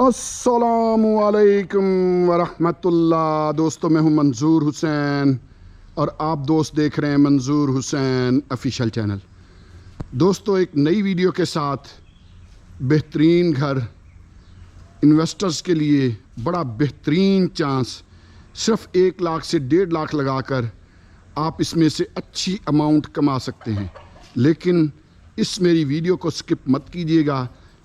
अस्सलामुअलैकुम वरहमतुल्लाह। दोस्तों, मैं हूं मंजूर हुसैन और आप दोस्त देख रहे हैं मंजूर हुसैन ऑफिशियल चैनल। दोस्तों, एक नई वीडियो के साथ बेहतरीन घर इन्वेस्टर्स के लिए बड़ा बेहतरीन चांस। सिर्फ 1 लाख से 1.5 लाख लगाकर आप इसमें से अच्छी अमाउंट कमा सकते हैं। लेकिन इस मेरी वीडियो को स्किप मत कीजिएगा।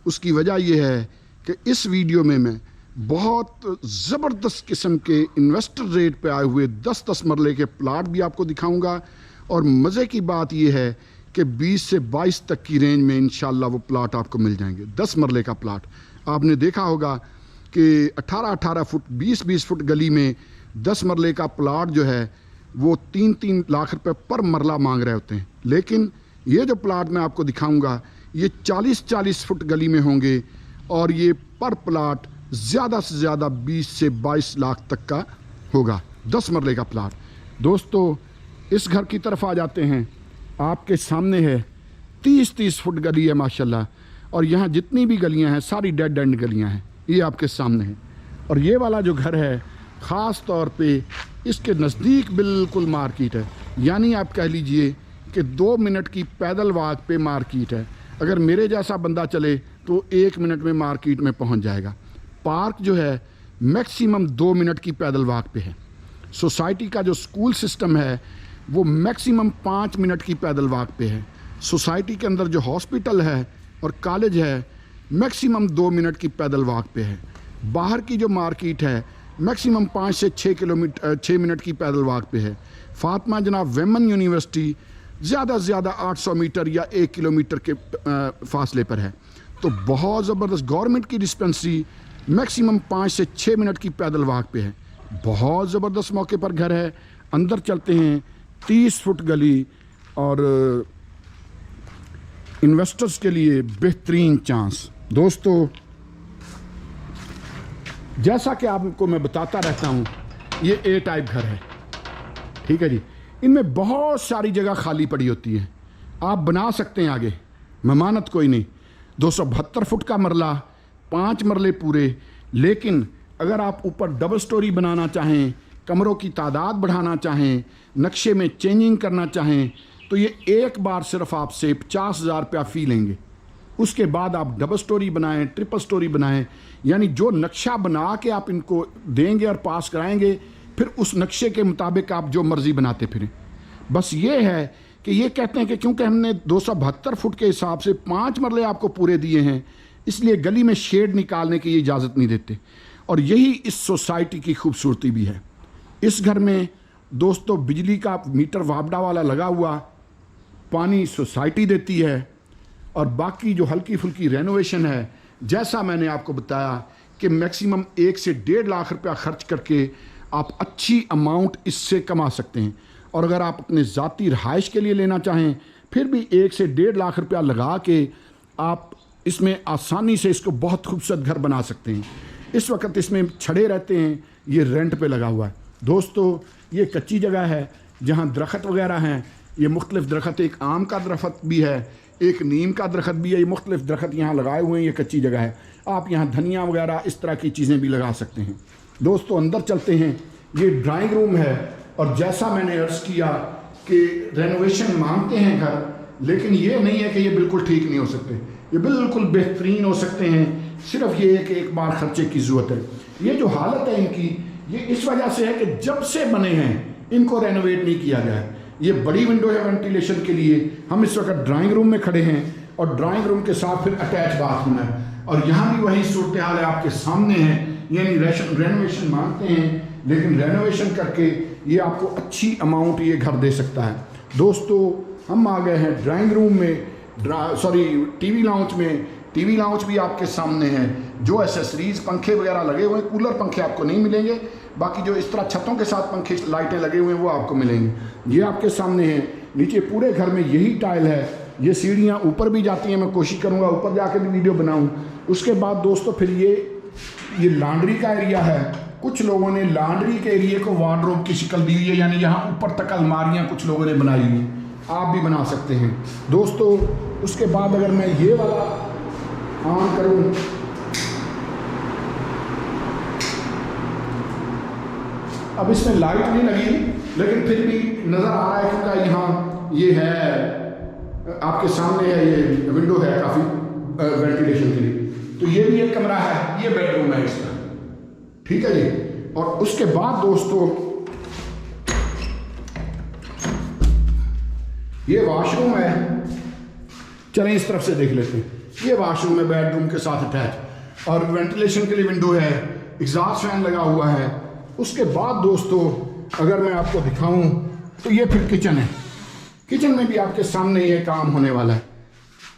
उसकी वजह यह है कि इस वीडियो में मैं बहुत ज़बरदस्त किस्म के इन्वेस्टर रेट पे आए हुए 10-10 मरले के प्लाट भी आपको दिखाऊंगा। और मज़े की बात यह है कि 20 से 22 तक की रेंज में इंशाल्लाह वो प्लाट आपको मिल जाएंगे। 10 मरले का प्लाट आपने देखा होगा कि 18-18 फुट 20-20 फुट गली में 10 मरले का प्लाट जो है वो 3-3 लाख रुपए पर मरला मांग रहे होते हैं। लेकिन ये जो प्लाट मैं आपको दिखाऊंगा ये 40-40 फुट गली में होंगे और ये पर प्लाट ज़्यादा से ज़्यादा 20 से 22 लाख तक का होगा। 10 मरले का प्लाट। दोस्तों, इस घर की तरफ आ जाते हैं। आपके सामने है 30-30 फुट गली है माशाल्लाह। और यहाँ जितनी भी गलियाँ हैं सारी डेड एंड गलियाँ हैं। ये आपके सामने है। और ये वाला जो घर है ख़ास तौर पे इसके नज़दीक बिल्कुल मार्केट है। यानी आप कह लीजिए कि 2 मिनट की पैदल वॉक पे मार्केट है। अगर मेरे जैसा बंदा चले तो 1 मिनट में मार्केट में पहुंच जाएगा। पार्क जो है मैक्सिमम 2 मिनट की पैदल वॉक पे है। सोसाइटी का जो स्कूल सिस्टम है वो मैक्सिमम 5 मिनट की पैदल वॉक पे है। सोसाइटी के अंदर जो हॉस्पिटल है और कॉलेज है मैक्सिमम 2 मिनट की पैदल वॉक पे है। बाहर की जो मार्केट है मैक्सिमम 5 से 6 मिनट की पैदल वॉक पे है। फातिमा जनाब वेमन यूनिवर्सिटी ज़्यादा से ज़्यादा 800 मीटर या 1 किलोमीटर के फासले पर है। तो बहुत ज़बरदस्त गवर्नमेंट की डिस्पेंसरी मैक्सिमम 5 से 6 मिनट की पैदल वॉक पे है। बहुत ज़बरदस्त मौके पर घर है। अंदर चलते हैं। 30 फुट गली और इन्वेस्टर्स के लिए बेहतरीन चांस। दोस्तों, जैसा कि आपको मैं बताता रहता हूँ ये ए टाइप घर है, ठीक है जी। इनमें बहुत सारी जगह खाली पड़ी होती है। आप बना सकते हैं आगे, ममानत कोई नहीं। 272 फुट का मरला, 5 मरले पूरे। लेकिन अगर आप ऊपर डबल स्टोरी बनाना चाहें, कमरों की तादाद बढ़ाना चाहें, नक्शे में चेंजिंग करना चाहें तो ये एक बार सिर्फ आपसे 50,000 रुपया फ़ी लेंगे। उसके बाद आप डबल स्टोरी बनाएं, ट्रिपल स्टोरी बनाएं। यानी जो नक्शा बना के आप इनको देंगे और पास कराएंगे फिर उस नक्शे के मुताबिक आप जो मर्ज़ी बनाते फिरें। बस ये है कि ये कहते हैं कि क्योंकि हमने 272 फुट के हिसाब से 5 मरले आपको पूरे दिए हैं इसलिए गली में शेड निकालने की इजाज़त नहीं देते। और यही इस सोसाइटी की खूबसूरती भी है। इस घर में दोस्तों बिजली का मीटर वापडा वाला लगा हुआ, पानी सोसाइटी देती है और बाकी जो हल्की फुल्की रेनोवेशन है जैसा मैंने आपको बताया कि मैक्सिमम 1 से 1.5 लाख रुपया खर्च करके आप अच्छी अमाउंट इससे कमा सकते हैं। और अगर आप अपने ज़ाती रहाइश के लिए लेना चाहें फिर भी 1 से 1.5 लाख रुपया लगा के आप इसमें आसानी से इसको बहुत खूबसूरत घर बना सकते हैं। इस वक्त इसमें छड़े रहते हैं, ये रेंट पे लगा हुआ है। दोस्तों, ये कच्ची जगह है जहाँ दरख्त वगैरह हैं। ये मुख्तलिफ दरख्त, एक आम का दरख्त भी है, एक नीम का दरख्त भी है। ये मुख्तलिफ दरख्त यहाँ लगाए हुए हैं। ये कच्ची जगह है। आप यहाँ धनिया वगैरह इस तरह की चीज़ें भी लगा सकते हैं। दोस्तों, अंदर चलते हैं। ये ड्राइंग रूम है और जैसा मैंने अर्ज़ किया कि रेनोवेशन मांगते हैं घर, लेकिन ये नहीं है कि ये बिल्कुल ठीक नहीं हो सकते। ये बिल्कुल बेहतरीन हो सकते हैं। सिर्फ ये है कि एक बार खर्चे की ज़रूरत है। ये जो हालत है इनकी ये इस वजह से है कि जब से बने हैं इनको रेनोवेट नहीं किया गया है। ये बड़ी विंडो है वेंटिलेशन के लिए। हम इस वक्त ड्राइंग रूम में खड़े हैं और ड्राइंग रूम के साथ फिर अटैच बाथरूम है और यहाँ भी वही सूरत हाल है आपके सामने है। यानी रेनोवेशन मांगते हैं लेकिन रेनोवेशन करके ये आपको अच्छी अमाउंट ये घर दे सकता है। दोस्तों, हम आ गए हैं ड्राइंग रूम में, टीवी लाउंज में। टीवी लाउंज भी आपके सामने है। जो एसेसरीज पंखे वगैरह लगे हुए हैं, कूलर पंखे आपको नहीं मिलेंगे, बाकी जो इस तरह छतों के साथ पंखे लाइटें लगे हुए हैं वो आपको मिलेंगे। ये आपके सामने है। नीचे पूरे घर में यही टाइल है। ये सीढ़ियाँ ऊपर भी जाती हैं। मैं कोशिश करूँगा ऊपर जाके भी वीडियो बनाऊँ। उसके बाद दोस्तों फिर ये लॉन्ड्री का एरिया है। कुछ लोगों ने लॉन्ड्री के एरिया को वार्डरोब की शक्ल दी हुई है। यानी यहाँ ऊपर तक अलमारियाँ कुछ लोगों ने बनाई हुई हैं। आप भी बना सकते हैं। दोस्तों, उसके बाद अगर मैं ये वाला ऑन करूँ अब इसमें लाइट नहीं लगी, लेकिन फिर भी नज़र आ रहा है क्योंकि यहाँ ये है आपके सामने है, ये विंडो है काफ़ी वेंटिलेशन के लिए। तो ये भी एक कमरा है, ये बेडरूम है इसका, ठीक है जी। और उसके बाद दोस्तों ये वॉशरूम है, चलें इस तरफ से देख लेते हैं। ये वॉशरूम है बेडरूम के साथ अटैच, और वेंटिलेशन के लिए विंडो है, एग्जॉस्ट फैन लगा हुआ है। उसके बाद दोस्तों अगर मैं आपको दिखाऊं तो ये फिर किचन है। किचन में भी आपके सामने ये काम होने वाला है,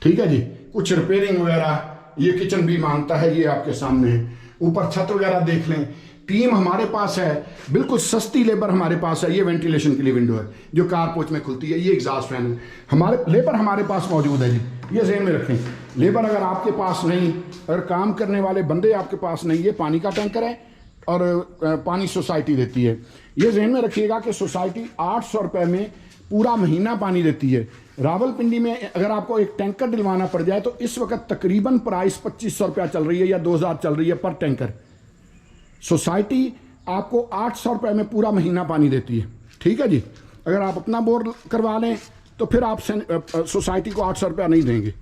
ठीक है जी। कुछ रिपेयरिंग वगैरह ये किचन भी मांगता है, ये आपके सामने है। ऊपर छत वगैरह देख लें, टीम हमारे पास है, बिल्कुल सस्ती लेबर हमारे पास है। ये वेंटिलेशन के लिए विंडो है जो कार पोच में खुलती है, ये एग्जॉस्ट फैन है। हमारे लेबर हमारे पास मौजूद है जी, ये ज़हन में रखें। लेबर अगर आपके पास नहीं, अगर काम करने वाले बंदे आपके पास नहीं, ये पानी का टैंकर है और पानी सोसाइटी देती है। ये ज़हन में रखिएगा कि सोसाइटी 800 रुपये में पूरा महीना पानी देती है। रावलपिंडी में अगर आपको एक टैंकर दिलवाना पड़ जाए तो इस वक्त तकरीबन प्राइस 2500 रुपया चल रही है या 2000 चल रही है पर टैंकर। सोसाइटी आपको 800 रुपये में पूरा महीना पानी देती है, ठीक है जी। अगर आप अपना बोर करवा लें तो फिर आप सोसाइटी को 800 रुपया नहीं देंगे।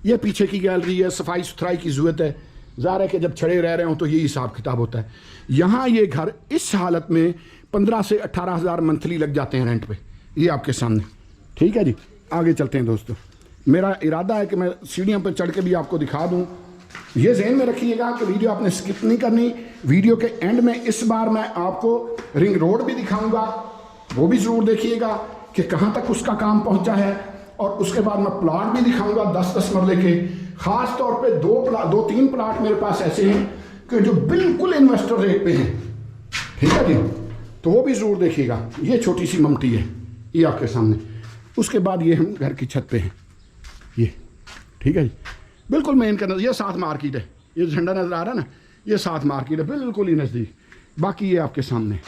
ये पीछे की गैलरी है, सफाई सुथराई की ज़रूरत है। ज़ाहिर है कि जब छड़े रह रहे हों तो यही हिसाब किताब होता है। यहाँ ये घर इस हालत में 15 से 18 हज़ार मंथली लग जाते हैं रेंट पे, ये आपके सामने, ठीक है जी। आगे चलते हैं दोस्तों। मेरा इरादा है कि मैं सीढ़ियों पर चढ़ के भी आपको दिखा दूँ। ये ज़हन में रखिएगा कि वीडियो आपने स्किप नहीं करनी। वीडियो के एंड में इस बार मैं आपको रिंग रोड भी दिखाऊंगा, वो भी ज़रूर देखिएगा कि कहाँ तक उसका काम पहुँचा है। और उसके बाद मैं प्लाट भी दिखाऊंगा 10-10 मरले के। ख़ास तौर पे 2-3 प्लाट मेरे पास ऐसे हैं कि जो बिल्कुल इन्वेस्टर रेट पे हैं, ठीक है जी। तो वो भी ज़रूर देखिएगा। ये छोटी सी ममटी है, ये आपके सामने। उसके बाद ये हम घर की छत पे हैं, ये ठीक है जी। बिल्कुल मेन का नज़र, ये साथ मार्केट है, ये झंडा नज़र आ रहा है ना, ये साथ मार्केट है बिल्कुल ही नज़दीक। बाकी ये आपके सामने,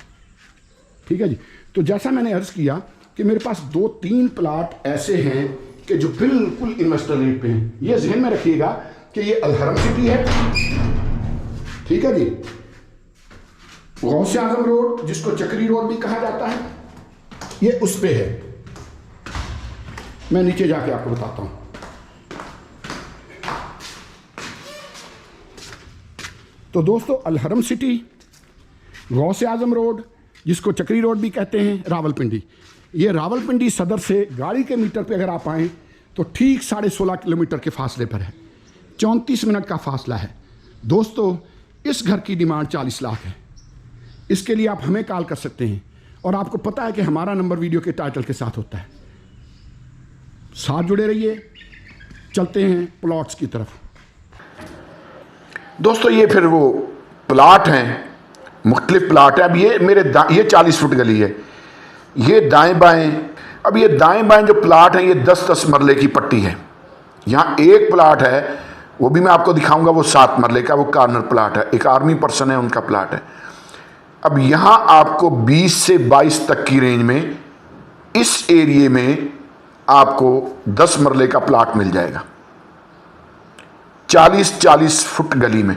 ठीक है जी। तो जैसा मैंने अर्ज़ किया कि मेरे पास 2-3 प्लाट ऐसे हैं कि जो बिल्कुल इन्वेस्टर रेट पे हैं। ये जहन में रखिएगा कि ये अलहरम सिटी है, ठीक है जी। गौसे आजम रोड, जिसको चक्री रोड भी कहा जाता है, ये उस पे है। मैं नीचे जाके आपको बताता हूँ। तो दोस्तों अलहरम सिटी, गौसे आजम रोड, जिसको चक्री रोड भी कहते हैं, रावलपिंडी। ये रावलपिंडी सदर से गाड़ी के मीटर पे अगर आप आएँ तो ठीक 16.5 किलोमीटर के फासले पर है, 34 मिनट का फासला है। दोस्तों इस घर की डिमांड 40 लाख है। इसके लिए आप हमें कॉल कर सकते हैं, और आपको पता है कि हमारा नंबर वीडियो के टाइटल के साथ होता है। साथ जुड़े रहिए। चलते हैं प्लॉट्स की तरफ। दोस्तों ये फिर वो प्लाट हैं, मुख्तलिफ प्लाट है। अब ये मेरे ये 40 फुट गली है, ये दाएं बाएं। अब ये दाएं बाएं जो प्लाट हैं ये 10-10 मरले की पट्टी है। यहाँ एक प्लाट है, वो भी मैं आपको दिखाऊंगा, वो 7 मरले का, वो कॉर्नर प्लाट है, एक आर्मी पर्सन है उनका प्लाट है। अब यहाँ आपको 20 से 22 तक की रेंज में इस एरिए में आपको 10 मरले का प्लाट मिल जाएगा, 40-40 फुट गली में,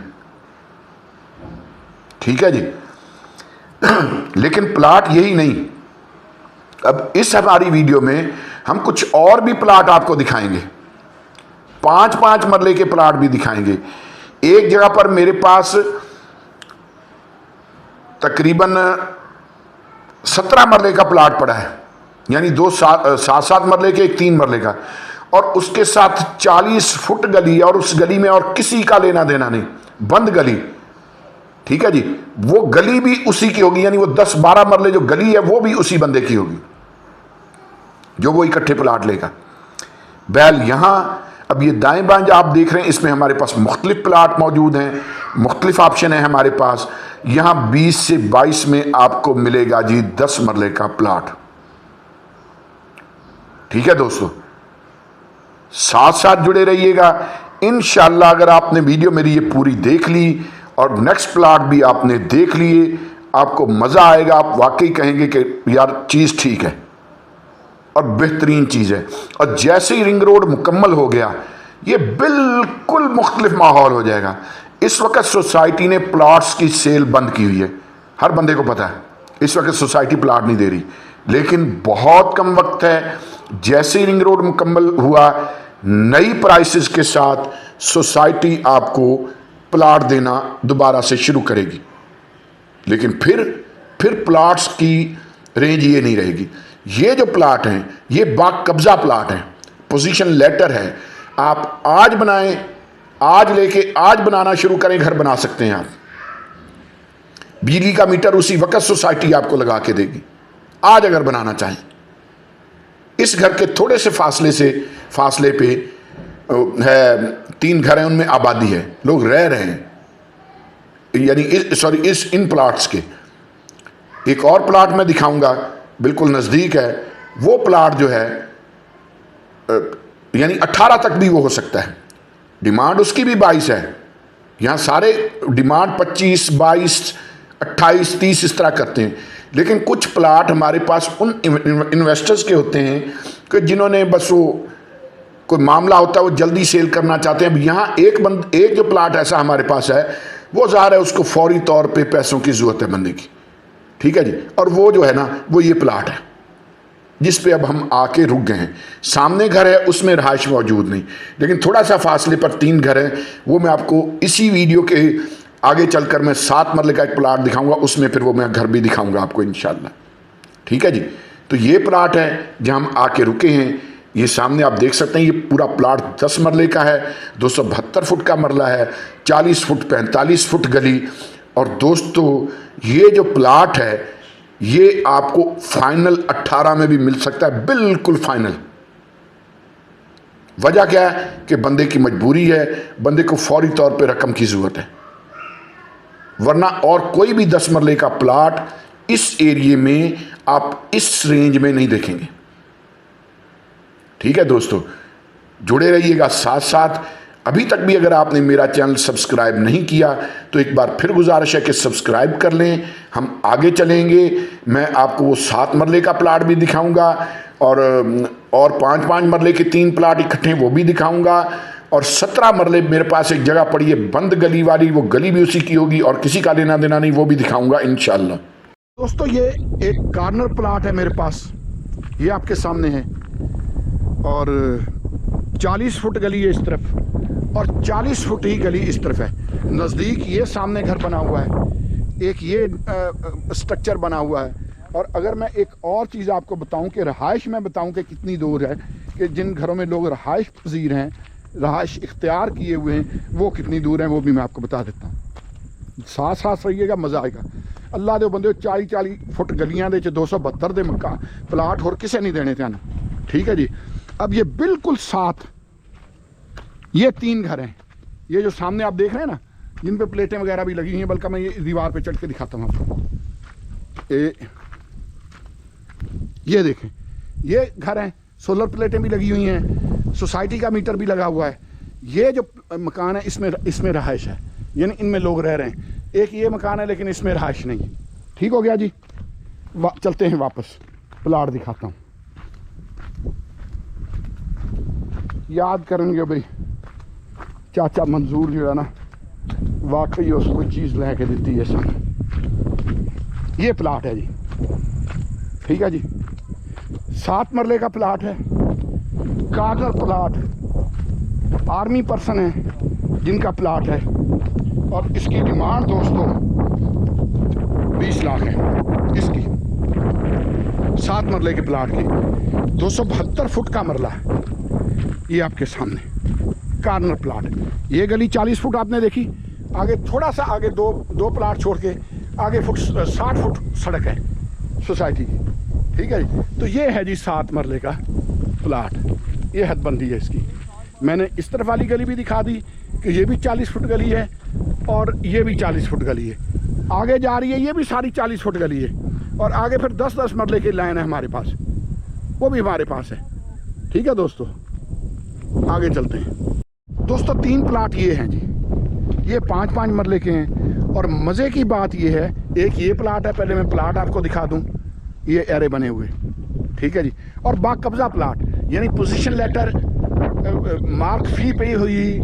ठीक है जी। लेकिन प्लाट यही नहीं, अब इस हमारी वीडियो में हम कुछ और भी प्लाट आपको दिखाएंगे, 5-5 मरले के प्लाट भी दिखाएंगे। एक जगह पर मेरे पास तकरीबन 17 मरले का प्लाट पड़ा है, यानी 7-7 मरले के, एक 3 मरले का, और उसके साथ 40 फुट गली, और उस गली में और किसी का लेना देना नहीं, बंद गली, ठीक है जी। वो गली भी उसी की होगी, यानी वो 10-12 मरले जो गली है वो भी उसी बंदे की होगी जो वो इकट्ठे प्लाट लेगा। बैल यहाँ अब ये दाएं बाएं जो आप देख रहे हैं, इसमें हमारे पास मुख्तलिफ प्लाट मौजूद हैं, मुख्तलिफ ऑप्शन है हमारे पास। यहाँ 20 से 22 में आपको मिलेगा जी 10 मरले का प्लाट, ठीक है दोस्तों। साथ साथ जुड़े रहिएगा इंशाअल्लाह। अगर आपने वीडियो मेरी ये पूरी देख ली और नेक्स्ट प्लाट भी आपने देख लिए, आपको मज़ा आएगा। आप वाकई कहेंगे कि यार चीज़ ठीक है और बेहतरीन चीज़ है। और जैसे ही रिंग रोड मुकम्मल हो गया, ये बिल्कुल मुख्तलिफ माहौल हो जाएगा। इस वक्त सोसाइटी ने प्लाट्स की सेल बंद की हुई है, हर बंदे को पता है। इस वक्त सोसाइटी प्लाट नहीं दे रही, लेकिन बहुत कम वक्त है। जैसे ही रिंग रोड मुकम्मल हुआ, नई प्राइसेस के साथ सोसाइटी आपको प्लाट देना दोबारा से शुरू करेगी। लेकिन फिर प्लाट्स की रेंज ये नहीं रहेगी। ये जो प्लाट हैं ये बाकब्जा प्लाट हैं, पोजीशन लेटर है। आप आज बनाएं, आज लेके आज बनाना शुरू करें, घर बना सकते हैं आप। बिजली का मीटर उसी वक्त सोसाइटी आपको लगा के देगी, आज अगर बनाना चाहें। इस घर के थोड़े से फासले पे है 3 घर हैं, उनमें आबादी है, लोग रह रहे हैं, यानी इन प्लाट्स के। एक और प्लाट मैं दिखाऊंगा, बिल्कुल नज़दीक है। वो प्लाट जो है यानी 18 तक भी वो हो सकता है, डिमांड उसकी भी 22 है। यहाँ सारे डिमांड 25, 22, 28, 30 इस तरह करते हैं। लेकिन कुछ प्लाट हमारे पास उन इन्वेस्टर्स के होते हैं कि जिन्होंने बस वो कोई मामला होता है वो जल्दी सेल करना चाहते हैं। अब यहाँ एक जो प्लाट ऐसा हमारे पास है, वो ज़ाहिर है उसको फौरी तौर पे पैसों की ज़रूरत है बनने की, ठीक है जी। और वो जो है ना, वो ये प्लाट है जिस पे अब हम आके रुक गए हैं। सामने घर है, उसमें रहायश मौजूद नहीं, लेकिन थोड़ा सा फासले पर 3 घर हैं। वो मैं आपको इसी वीडियो के आगे चलकर मैं 7 मरले का एक प्लाट दिखाऊंगा, उसमें फिर वो मैं घर भी दिखाऊंगा आपको इंशाल्लाह, ठीक है जी। तो ये प्लाट है जहां हम आके रुके हैं। ये सामने आप देख सकते हैं, ये पूरा प्लाट 10 मरले का है, 272 फुट का मरला है, 40 फुट 45 फुट गली। और दोस्तों ये जो प्लाट है ये आपको फाइनल 18 में भी मिल सकता है, बिल्कुल फाइनल। वजह क्या है कि बंदे की मजबूरी है, बंदे को फौरी तौर पे रकम की जरूरत है, वरना और कोई भी 10 मरले का प्लाट इस एरिए में आप इस रेंज में नहीं देखेंगे, ठीक है दोस्तों। जुड़े रहिएगा साथ साथ। अभी तक भी अगर आपने मेरा चैनल सब्सक्राइब नहीं किया तो एक बार फिर गुजारिश है कि सब्सक्राइब कर लें। हम आगे चलेंगे, मैं आपको वो 7 मरले का प्लाट भी दिखाऊंगा और 5-5 मरले के 3 प्लाट इकट्ठे वो भी दिखाऊंगा। और 17 मरले मेरे पास एक जगह पड़ी है बंद गली वाली, वो गली भी उसी की होगी और किसी का लेना देना नहीं, वो भी दिखाऊंगा इंशाल्लाह। दोस्तों ये एक कॉर्नर प्लाट है मेरे पास, ये आपके सामने है, और 40 फुट गली है इस तरफ और 40 फुट ही गली इस तरफ है। नज़दीक ये सामने घर बना हुआ है, एक ये स्ट्रक्चर बना हुआ है। और अगर मैं एक और चीज़ आपको बताऊं कि रहाइश में बताऊं कि कितनी दूर है, कि जिन घरों में लोग रहाइश पजीर हैं, रहाइश इख्तियार किए हुए हैं, वो कितनी दूर हैं वो भी मैं आपको बता देता हूँ। साथ साथ रहिएगा, मज़ा आएगा। अल्लाह दे बंदे 40 फुट गलियां दे 272 दे मक्का प्लाट होर किसे नहीं देने थे, ठीक है जी। अब ये बिल्कुल साथ ये 3 घर हैं, ये जो सामने आप देख रहे हैं ना, जिन पे प्लेटें वगैरह भी लगी हुई हैं, बल्कि मैं ये दीवार पे चढ़ के दिखाता हूँ आपको। ये देखें, ये घर हैं, सोलर प्लेटें भी लगी हुई हैं, सोसाइटी का मीटर भी लगा हुआ है। ये जो मकान है इसमें रहाइश है, यानी इनमें लोग रह रहे हैं। एक ये मकान है लेकिन इसमें रहाइश नहीं है। ठीक हो गया जी, चलते हैं वापस, प्लाट दिखाता हूँ। याद करेंगे भाई चाचा मंजूर जो है ना, वाकई उसको चीज़ लेके देती है सन। ये प्लाट है जी, ठीक है जी, 7 मरले का प्लाट है, कार्नर प्लाट, आर्मी पर्सन है जिनका प्लाट है। और इसकी डिमांड दोस्तों 20 लाख है इसकी, 7 मरले के प्लाट की, 272 फुट का मरला है। ये आपके सामने कार्नर प्लाट है। ये गली 40 फुट आपने देखी, आगे थोड़ा सा आगे दो प्लाट छोड़ के आगे 60 फुट सड़क है सोसाइटी की, ठीक है जी। तो ये है जी 7 मरले का प्लाट, ये हदबंदी है इसकी। मैंने इस तरफ वाली गली भी दिखा दी कि ये भी 40 फुट गली है और ये भी 40 फुट गली है। आगे जा रही है ये भी सारी 40 फुट गली है, और आगे फिर 10-10 मरले की लाइन है हमारे पास, वो भी हमारे पास है। ठीक है दोस्तों, आगे चलते हैं। दोस्तों 3 प्लाट ये हैं जी, ये 5-5 मरले के हैं। और मज़े की बात ये है, एक ये प्लाट है, पहले मैं प्लाट आपको दिखा दूं, ये एरे बने हुए, ठीक है जी। और बाकब्जा प्लाट, यानी पोजीशन लेटर मार्क फी पे हुई,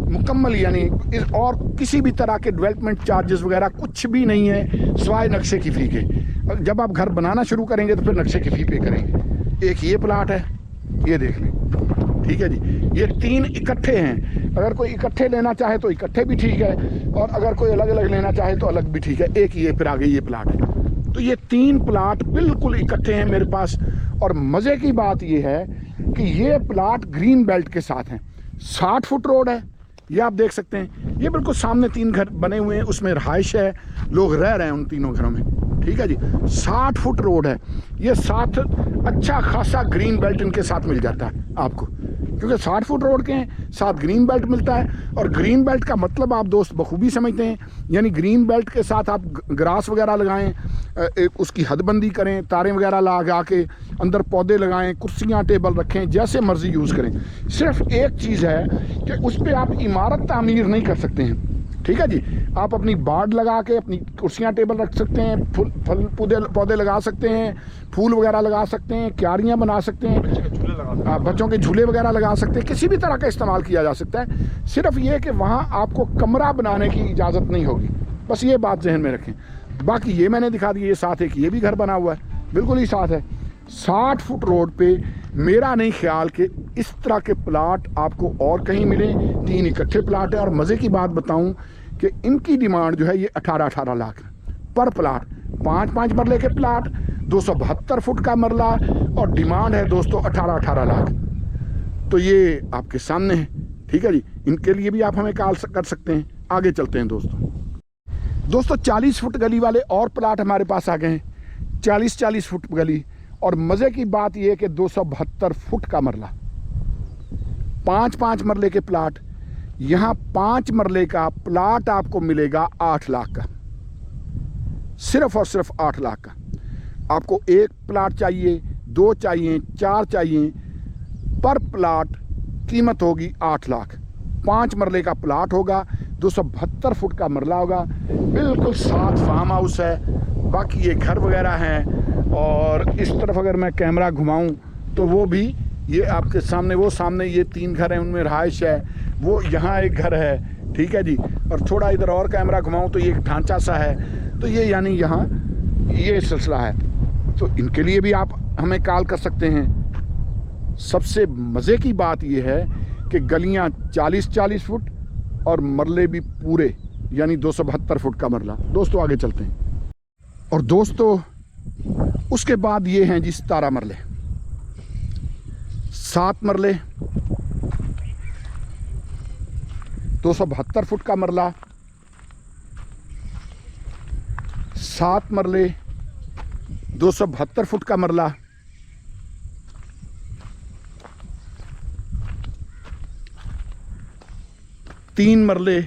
मुकम्मल, यानी और किसी भी तरह के डेवलपमेंट चार्जेस वगैरह कुछ भी नहीं है सिवाय नक्शे की फ़ी के। जब आप घर बनाना शुरू करेंगे तो फिर नक्शे की फ़ी पे करेंगे। एक ये प्लाट है, ये देख लें, ठीक है जी। ये 3 इकट्ठे हैं, अगर कोई इकट्ठे लेना चाहे तो इकट्ठे भी ठीक है, और अगर कोई अलग अलग लेना चाहे तो अलग भी ठीक है। एक ये फिर आगे ये प्लाट है, तो ये 3 प्लाट बिल्कुल इकट्ठे हैं मेरे पास। और मज़े की बात ये है कि ये प्लाट ग्रीन बेल्ट के साथ हैं। 60 फुट रोड है, ये आप देख सकते हैं। ये बिल्कुल सामने 3 घर बने हुए हैं, उसमें रहाइश है, लोग रह रहे हैं उन तीनों घरों में, ठीक है जी। 60 फुट रोड है, ये साथ अच्छा खासा ग्रीन बेल्ट इनके साथ मिल जाता है आपको, क्योंकि 60 फुट रोड के हैं, साथ ग्रीन बेल्ट मिलता है। और ग्रीन बेल्ट का मतलब आप दोस्त बखूबी समझते हैं, यानी ग्रीन बेल्ट के साथ आप ग्रास वगैरह लगाएं, एक उसकी हदबंदी करें, तारें वगैरह लगा के अंदर पौधे लगाएं, कुर्सियां टेबल रखें, जैसे मर्जी यूज़ करें। सिर्फ एक चीज़ है कि उस पर आप इमारत तामीर नहीं कर सकते हैं, ठीक है जी। आप अपनी बाड़ लगा के अपनी कुर्सियां टेबल रख सकते हैं, फल पौधे लगा सकते हैं, फूल वगैरह लगा सकते हैं, क्यारियां बना सकते हैं, बच्चों के झूले वगैरह लगा सकते हैं, किसी भी तरह का इस्तेमाल किया जा सकता है। सिर्फ ये कि वहाँ आपको कमरा बनाने की इजाज़त नहीं होगी, बस ये बात जहन में रखें। बाकी ये मैंने दिखा दिया, ये साथ एक ये भी घर बना हुआ है, बिल्कुल ही साथ है। 60 फुट रोड पे मेरा नहीं ख्याल कि इस तरह के प्लाट आपको और कहीं मिले। 3 इकट्ठे प्लाट है, और मज़े की बात बताऊं कि इनकी डिमांड जो है ये 18-18 लाख पर प्लाट। 5-5 मरले के प्लाट, 272 फुट का मरला, और डिमांड है दोस्तों 18-18 लाख। तो ये आपके सामने है, ठीक है जी। इनके लिए भी आप हमें कॉल कर सकते हैं। आगे चलते हैं दोस्तों 40 फुट गली वाले और प्लाट हमारे पास आ गए हैं, 40-40 फुट गली। और मज़े की बात यह है कि 272 फुट का मरला, 5-5 मरले के प्लाट। यहाँ 5 मरले का प्लाट आपको मिलेगा 8 लाख का, सिर्फ और सिर्फ 8 लाख का। आपको 1 प्लाट चाहिए, 2 चाहिए, 4 चाहिए, पर प्लाट कीमत होगी 8 लाख। 5 मरले का प्लाट होगा, 272 फुट का मरला होगा, बिल्कुल साथ फार्म हाउस है। बाकी ये घर वगैरह हैं, और इस तरफ अगर मैं कैमरा घुमाऊं तो वो भी ये आपके सामने, वो सामने ये 3 घर हैं, उनमें रहाइश है, वो यहाँ एक घर है, ठीक है जी। और थोड़ा इधर और कैमरा घुमाऊं तो ये एक ढांचा सा है, तो ये यानी यहाँ ये सिलसिला है। तो इनके लिए भी आप हमें कॉल कर सकते हैं। सबसे मज़े की बात ये है कि गलियाँ 40-40 फुट और मरले भी पूरे, यानी 272 फुट का मरला। दोस्तों आगे चलते हैं। और दोस्तों उसके बाद ये हैं जी 17 मरले, 7 मरले, 272 फुट का मरला, 7 मरले, 272 फुट का मरला, 3 मरले,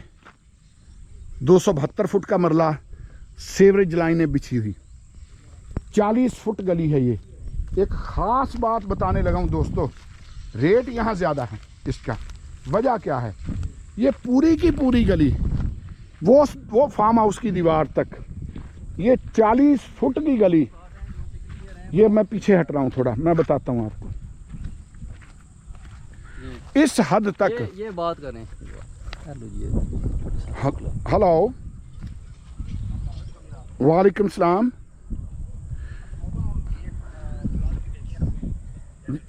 272 फुट का मरला, सीवरेज लाइनें बिछी हुई। 40 फुट गली है ये। एक ख़ास बात बताने लगा हूँ दोस्तों, रेट यहाँ ज़्यादा है इसका। वजह क्या है, ये पूरी की पूरी गली वो फार्म हाउस की दीवार तक, ये 40 फुट की गली। ये मैं पीछे हट रहा हूँ थोड़ा, मैं बताता हूँ आपको। इस हद तक ये बात करें। हेलो, वालेकुम सलाम।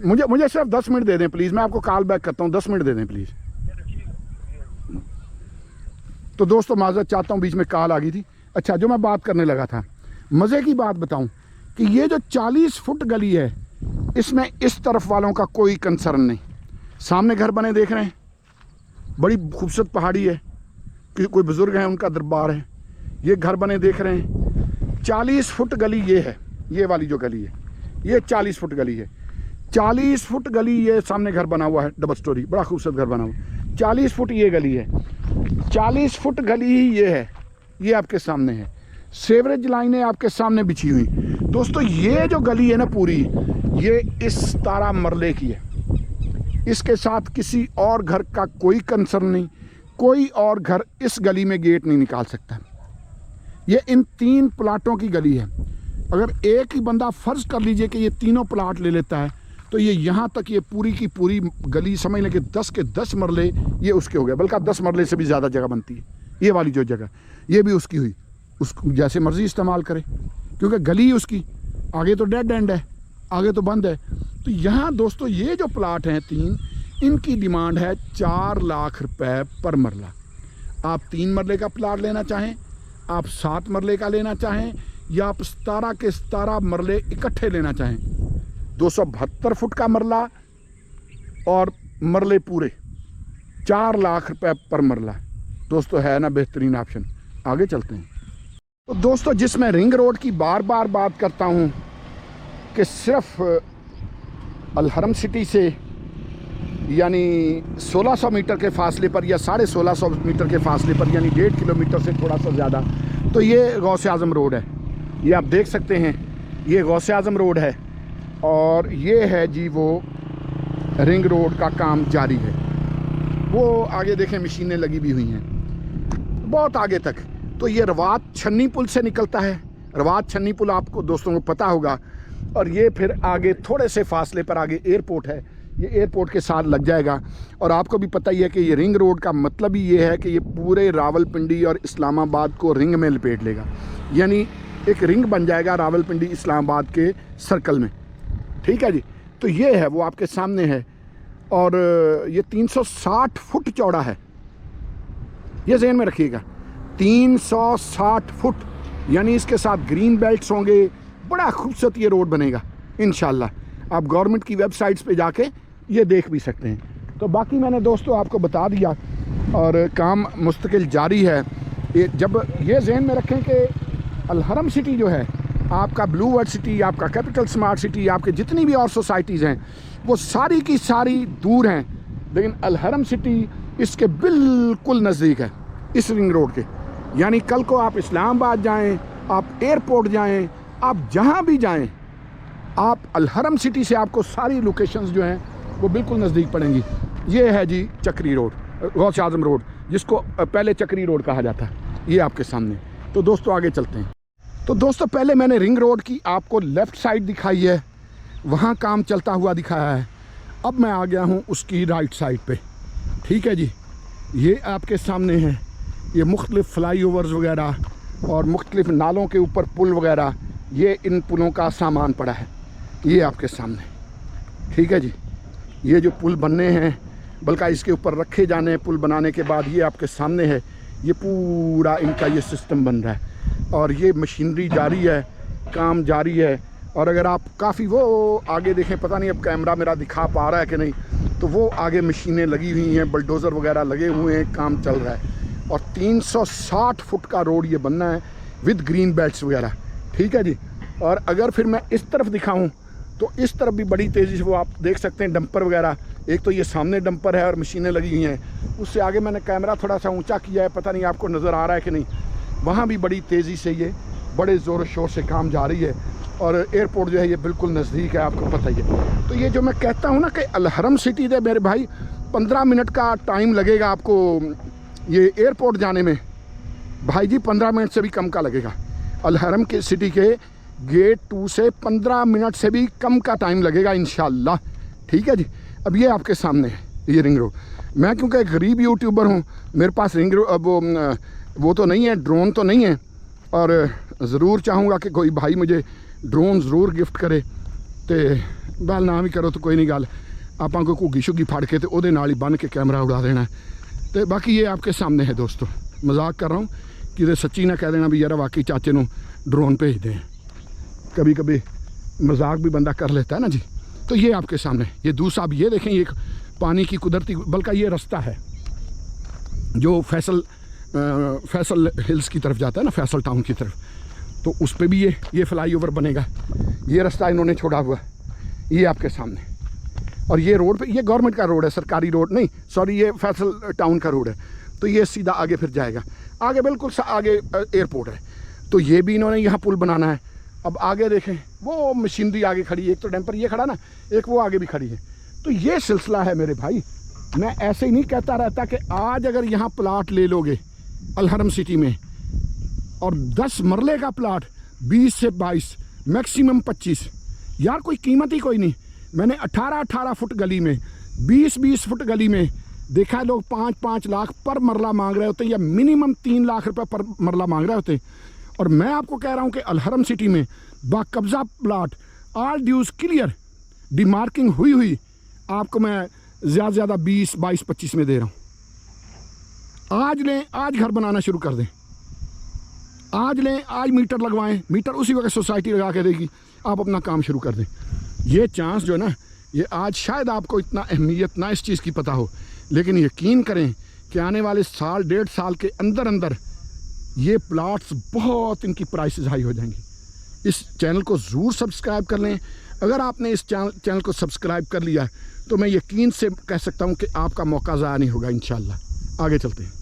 मुझे सिर्फ 10 मिनट दे दें प्लीज़, मैं आपको कॉल बैक करता हूँ। 10 मिनट दे दें प्लीज़। तो दोस्तों माज़रत चाहता हूँ, बीच में कॉल आ गई थी। अच्छा, जो मैं बात करने लगा था, मज़े की बात बताऊँ कि ये जो 40 फुट गली है, इसमें इस तरफ वालों का कोई कंसर्न नहीं। सामने घर बने देख रहे हैं, बड़ी खूबसूरत पहाड़ी है, कि कोई बुज़ुर्ग हैं उनका दरबार है। ये घर बने देख रहे हैं। 40 फुट गली ये है, ये वाली जो गली है ये 40 फुट गली है। 40 फुट गली, ये सामने घर बना हुआ है, डबल स्टोरी, बड़ा खूबसूरत घर बना हुआ। 40 फुट ये गली है, 40 फुट गली ही ये है, ये आपके सामने है। सीवरेज लाइनें आपके सामने बिछी हुई। दोस्तों ये जो गली है ना पूरी, ये इस 17 मरले की है। इसके साथ किसी और घर का कोई कंसर्न नहीं, कोई और घर इस गली में गेट नहीं निकाल सकता। ये इन 3 प्लाटों की गली है। अगर एक ही बंदा फ़र्ज़ कर लीजिए कि ये तीनों प्लाट ले लेता है, तो ये यहाँ तक ये पूरी की पूरी गली समझ लें कि 10 के 10 मरले ये उसके हो गए, बल्कि 10 मरले से भी ज़्यादा जगह बनती है। ये वाली जो जगह ये भी उसकी हुई, उसको जैसे मर्ज़ी इस्तेमाल करे, क्योंकि गली उसकी आगे तो डेड एंड है, आगे तो बंद है। तो यहाँ दोस्तों ये जो प्लाट हैं 3, इनकी डिमांड है 4 लाख रुपए पर मरला। आप 3 मरले का प्लाट लेना चाहें, आप 7 मरले का लेना चाहें, या आप 17 के 17 मरले इकट्ठे लेना चाहें, 272 फुट का मरला और मरले पूरे 4 लाख रुपए पर मरला। दोस्तों है ना बेहतरीन ऑप्शन। आगे चलते हैं। तो दोस्तों जिसमें रिंग रोड की बार बार बात करता हूँ कि सिर्फ अलहरम सिटी से यानी 1600 मीटर के फासले पर या 1650 मीटर के फासले पर, यानी 1.5 किलोमीटर से थोड़ा सा ज़्यादा, तो ये गौसे आज़म रोड है। ये आप देख सकते हैं, ये गौसे आज़म रोड है और ये है जी वो रिंग रोड का काम जारी है। वो आगे देखें मशीनें लगी भी हुई हैं बहुत आगे तक। तो ये रवात छन्नी पुल से निकलता है, रवात छन्नी पुल आपको दोस्तों को पता होगा, और ये फिर आगे थोड़े से फासले पर आगे एयरपोर्ट है, ये एयरपोर्ट के साथ लग जाएगा। और आपको भी पता ही है कि ये रिंग रोड का मतलब ही ये है कि ये पूरे रावलपिंडी और इस्लामाबाद को रिंग में लपेट लेगा, यानी एक रिंग बन जाएगा रावलपिंडी इस्लामाबाद के सर्कल में। ठीक है जी। तो ये है वो आपके सामने है, और ये 360 फुट चौड़ा है, ये ज़हन में रखिएगा 360 फुट, यानी इसके साथ ग्रीन बेल्ट्स होंगे, बड़ा खूबसूरत ये रोड बनेगा इंशाल्लाह। आप गवर्नमेंट की वेबसाइट्स पे जाके ये देख भी सकते हैं। तो बाकी मैंने दोस्तों आपको बता दिया, और काम मुस्तकिल जारी है। ये जब ये ज़हन में रखें कि अलहरम सिटी जो है आपका ब्लू वर्ल्ड सिटी, आपका कैपिटल स्मार्ट सिटी, आपके जितनी भी और सोसाइटीज़ हैं वो सारी की सारी दूर हैं, लेकिन अलहरम सिटी इसके बिल्कुल नज़दीक है इस रिंग रोड के। यानी कल को आप इस्लामाबाद जाएं, आप एयरपोर्ट जाएं, आप जहां भी जाएं, आप अलहरम सिटी से आपको सारी लोकेशंस जो हैं वो बिल्कुल नज़दीक पड़ेंगी। ये है जी चक्री रोड, गौसे आज़म रोड, जिसको पहले चक्री रोड कहा जाता है, ये आपके सामने। तो दोस्तों आगे चलते हैं। तो दोस्तों पहले मैंने रिंग रोड की आपको लेफ़्ट साइड दिखाई है, वहाँ काम चलता हुआ दिखाया है। अब मैं आ गया हूँ उसकी राइट साइड पे। ठीक है जी। ये आपके सामने है, ये मुख्तलिफ़ फ्लाई ओवर्स वगैरह और मुख्तलिफ़ नालों के ऊपर पुल वगैरह, ये इन पुलों का सामान पड़ा है, ये आपके सामने। ठीक है जी। ये जो पुल बनने हैं, बल्कि इसके ऊपर रखे जाने हैं पुल बनाने के बाद, ये आपके सामने है। ये पूरा इनका ये सिस्टम बन रहा है और ये मशीनरी जारी है, काम जारी है। और अगर आप काफ़ी वो आगे देखें, पता नहीं अब कैमरा मेरा दिखा पा रहा है कि नहीं, तो वो आगे मशीनें लगी हुई हैं, बुलडोज़र वगैरह लगे हुए हैं, काम चल रहा है। और 360 फुट का रोड ये बनना है विद ग्रीन बेल्ट्स वगैरह। ठीक है जी। और अगर फिर मैं इस तरफ दिखाऊं तो इस तरफ भी बड़ी तेज़ी से वो आप देख सकते हैं डंपर वगैरह। एक तो ये सामने डंपर है और मशीनें लगी हुई हैं, उससे आगे मैंने कैमरा थोड़ा सा ऊंचा किया है, पता नहीं आपको नज़र आ रहा है कि नहीं, वहाँ भी बड़ी तेज़ी से ये बड़े ज़ोर शोर से काम जारी है। और एयरपोर्ट जो है ये बिल्कुल नज़दीक है, आपको पता ही है। तो ये जो मैं कहता हूँ ना कि अलहरम सिटी दे मेरे भाई 15 मिनट का टाइम लगेगा आपको ये एयरपोर्ट जाने में, भाई जी 15 मिनट से भी कम का लगेगा। अलहरम के सिटी के गेट 2 से 15 मिनट से भी कम का टाइम लगेगा इंशाल्लाह। ठीक है जी। अब ये आपके सामने है ये रिंग रोड। मैं क्योंकि एक गरीब यूट्यूबर हूँ, मेरे पास रिंग रोड वो तो नहीं है, ड्रोन तो नहीं है, और ज़रूर चाहूँगा कि कोई भाई मुझे ड्रोन ज़रूर गिफ्ट करे। तो गल ना भी करो तो कोई नहीं, गल आपां कोई घुग्गी शुग्गी फड़ के तो ਉਹਦੇ ਨਾਲ ही बन के कैमरा उड़ा देना है। तो बाकी ये आपके सामने है दोस्तों, मजाक कर रहा हूँ कि सच्ची ना कह देना भी यार वाकई चाचे ਨੂੰ ड्रोन भेज दें, कभी कभी मजाक भी बंदा कर लेता है ना जी। तो ये आपके सामने ये दूसरा, अब ये देखें, ये पानी की कुदरती, बल्कि ये रास्ता है जो फैसल हिल्स की तरफ जाता है ना, फैसल टाउन की तरफ, तो उस पर भी ये फ्लाई ओवर बनेगा। ये रास्ता इन्होंने छोड़ा हुआ, ये आपके सामने। और ये रोड पे, ये गवर्नमेंट का रोड है, सरकारी रोड नहीं, सॉरी, ये फैसल टाउन का रोड है। तो ये सीधा आगे फिर जाएगा, आगे बिल्कुल आगे एयरपोर्ट है। तो ये भी इन्होंने यहाँ पुल बनाना है। अब आगे देखें वो मशीनरी आगे खड़ी है, एक तो डैम्पर ये खड़ा ना, एक वो आगे भी खड़ी है। तो ये सिलसिला है मेरे भाई। मैं ऐसे ही नहीं कहता रहता कि आज अगर यहाँ प्लाट ले लोगे अलहरम सिटी में, और 10 मरले का प्लाट 20 से 22 मैक्सिमम 25, यार कोई कीमत ही कोई नहीं। मैंने 18-18 फुट गली में, 20-20 फुट गली में देखा है लोग 5-5 लाख पर मरला मांग रहे होते हैं, या मिनिमम 3 लाख रुपए पर मरला मांग रहे होते हैं। और मैं आपको कह रहा हूं कि अलहरम सिटी में बाकब्जा प्लाट, ऑल ड्यूज क्लियर, डिमार्किंग हुई आपको मैं ज़्यादा से ज़्यादा 20, 22, 25 में दे रहा हूं। आज लें, आज घर बनाना शुरू कर दें, आज लें, आज मीटर लगवाएं, मीटर उसी वक्त सोसाइटी लगा के देगी, आप अपना काम शुरू कर दें। ये चांस जो है ना, ये आज शायद आपको इतना अहमियत ना इस चीज़ की पता हो, लेकिन यकीन करें कि आने वाले साल 1.5 साल के अंदर अंदर ये प्लाट्स बहुत, इनकी प्राइसेस हाई हो जाएंगी। इस चैनल को ज़रूर सब्सक्राइब कर लें। अगर आपने इस चैनल को सब्सक्राइब कर लिया तो मैं यकीन से कह सकता हूँ कि आपका मौका ज़ाया नहीं होगा इंशाल्लाह। आगे चलते हैं।